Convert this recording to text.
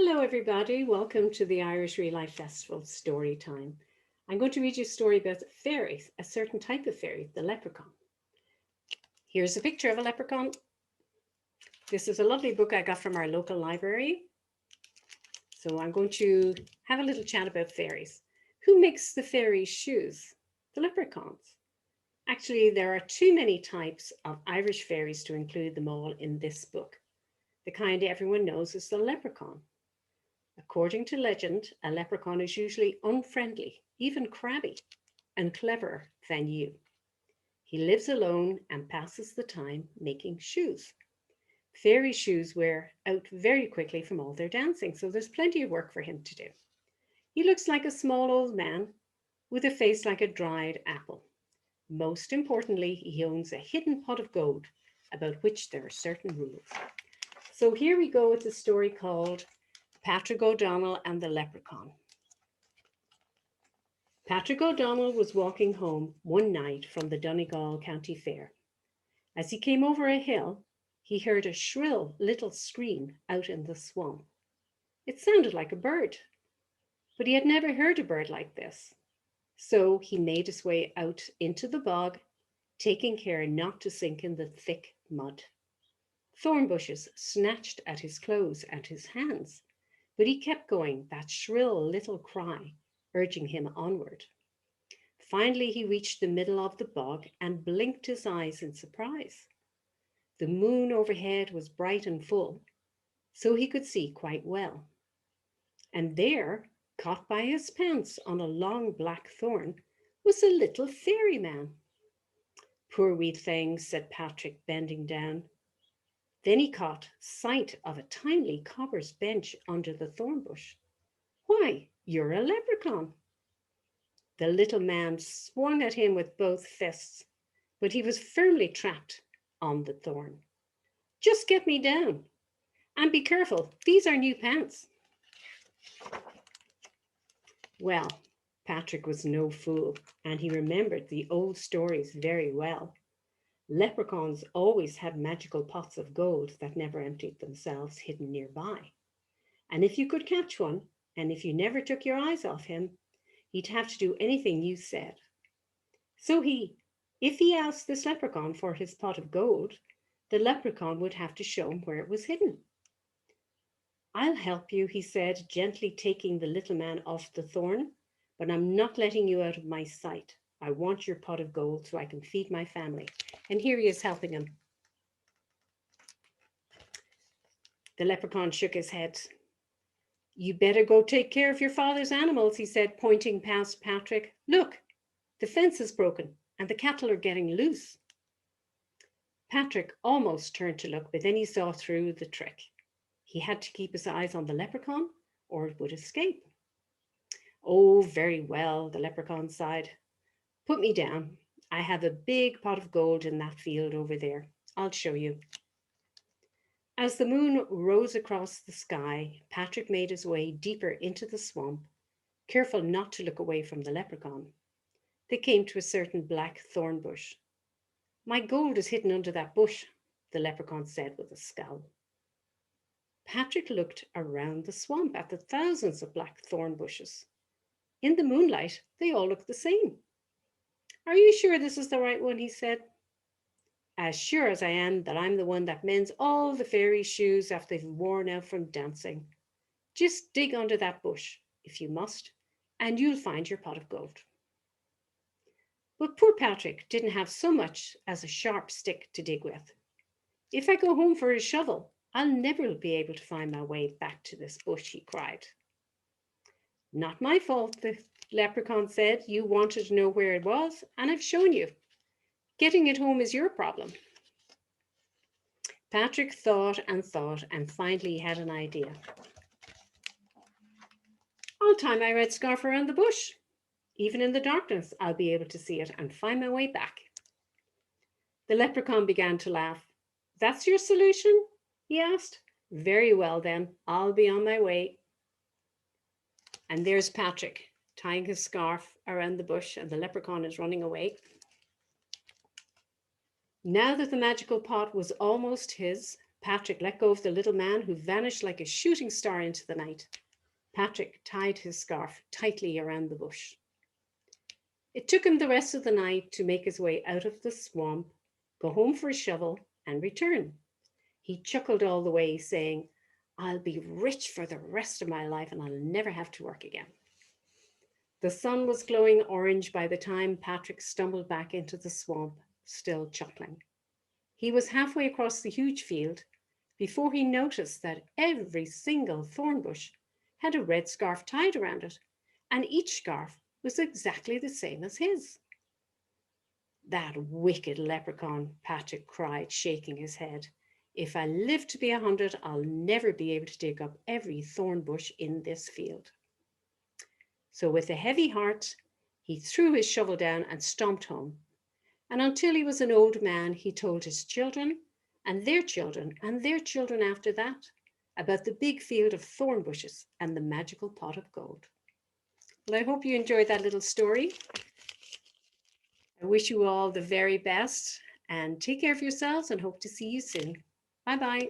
Hello, everybody. Welcome to the Irish Real Life Festival story time. I'm going to read you a story about fairies, a certain type of fairy, the leprechaun. Here's a picture of a leprechaun. This is a lovely book I got from our local library. So I'm going to have a little chat about fairies. Who makes the fairies' shoes? The leprechauns. Actually, there are too many types of Irish fairies to include them all in this book. The kind everyone knows is the leprechaun. According to legend, a leprechaun is usually unfriendly, even crabby, and cleverer than you. He lives alone and passes the time making shoes. Fairy shoes wear out very quickly from all their dancing, so there's plenty of work for him to do. He looks like a small old man with a face like a dried apple. Most importantly, he owns a hidden pot of gold about which there are certain rules. So here we go with a story called Patrick O'Donnell and the Leprechaun. Patrick O'Donnell was walking home one night from the Donegal County Fair. As he came over a hill, he heard a shrill little scream out in the swamp. It sounded like a bird, but he had never heard a bird like this. So he made his way out into the bog, taking care not to sink in the thick mud. Thorn bushes snatched at his clothes and his hands, but he kept going, that shrill little cry urging him onward. Finally, he reached the middle of the bog and blinked his eyes in surprise. The moon overhead was bright and full, so he could see quite well. And there, caught by his pants on a long black thorn, was a little fairy man. Poor wee thing, said Patrick, bending down. Then he caught sight of a tiny cobber's bench under the thorn bush. Why, you're a leprechaun. The little man swung at him with both fists, but he was firmly trapped on the thorn. Just get me down. And be careful, these are new pants. Well, Patrick was no fool, and he remembered the old stories very well. Leprechauns always had magical pots of gold that never emptied themselves hidden nearby. And if you could catch one, and if you never took your eyes off him, he'd have to do anything you said. So if he asked this leprechaun for his pot of gold, the leprechaun would have to show him where it was hidden. I'll help you, he said, gently taking the little man off the thorn, but I'm not letting you out of my sight. I want your pot of gold so I can feed my family. And here he is helping him. The leprechaun shook his head. You better go take care of your father's animals, he said, pointing past Patrick. Look, the fence is broken and the cattle are getting loose. Patrick almost turned to look, but then he saw through the trick. He had to keep his eyes on the leprechaun or it would escape. Oh, very well, the leprechaun sighed. Put me down. I have a big pot of gold in that field over there. I'll show you. As the moon rose across the sky, Patrick made his way deeper into the swamp, careful not to look away from the leprechaun. They came to a certain black thorn bush. My gold is hidden under that bush, the leprechaun said with a scowl. Patrick looked around the swamp at the thousands of black thorn bushes. In the moonlight, they all looked the same. Are you sure this is the right one? He said. As sure as I am that I'm the one that mends all the fairies' shoes after they've worn out from dancing. Just dig under that bush, if you must, and you'll find your pot of gold. But poor Patrick didn't have so much as a sharp stick to dig with. If I go home for a shovel, I'll never be able to find my way back to this bush, he cried. Not my fault, the leprechaun said. You wanted to know where it was, and I've shown you. Getting it home is your problem. Patrick thought, and finally had an idea. I'll tie my red scarf around the bush. Even in the darkness, I'll be able to see it and find my way back. The leprechaun began to laugh. That's your solution? He asked. Very well then, I'll be on my way. And there's Patrick, tying his scarf around the bush, and the leprechaun is running away. Now that the magical pot was almost his, Patrick let go of the little man, who vanished like a shooting star into the night. Patrick tied his scarf tightly around the bush. It took him the rest of the night to make his way out of the swamp, go home for a shovel, and return. He chuckled all the way, saying, "I'll be rich for the rest of my life and I'll never have to work again." The sun was glowing orange by the time Patrick stumbled back into the swamp, still chuckling. He was halfway across the huge field before he noticed that every single thorn bush had a red scarf tied around it, and each scarf was exactly the same as his. "That wicked leprechaun," Patrick cried, shaking his head. "If I live to be 100, I'll never be able to dig up every thorn bush in this field." So with a heavy heart, he threw his shovel down and stomped home. And until he was an old man, he told his children and their children and their children after that about the big field of thorn bushes and the magical pot of gold. Well, I hope you enjoyed that little story. I wish you all the very best and take care of yourselves and hope to see you soon. Bye-bye.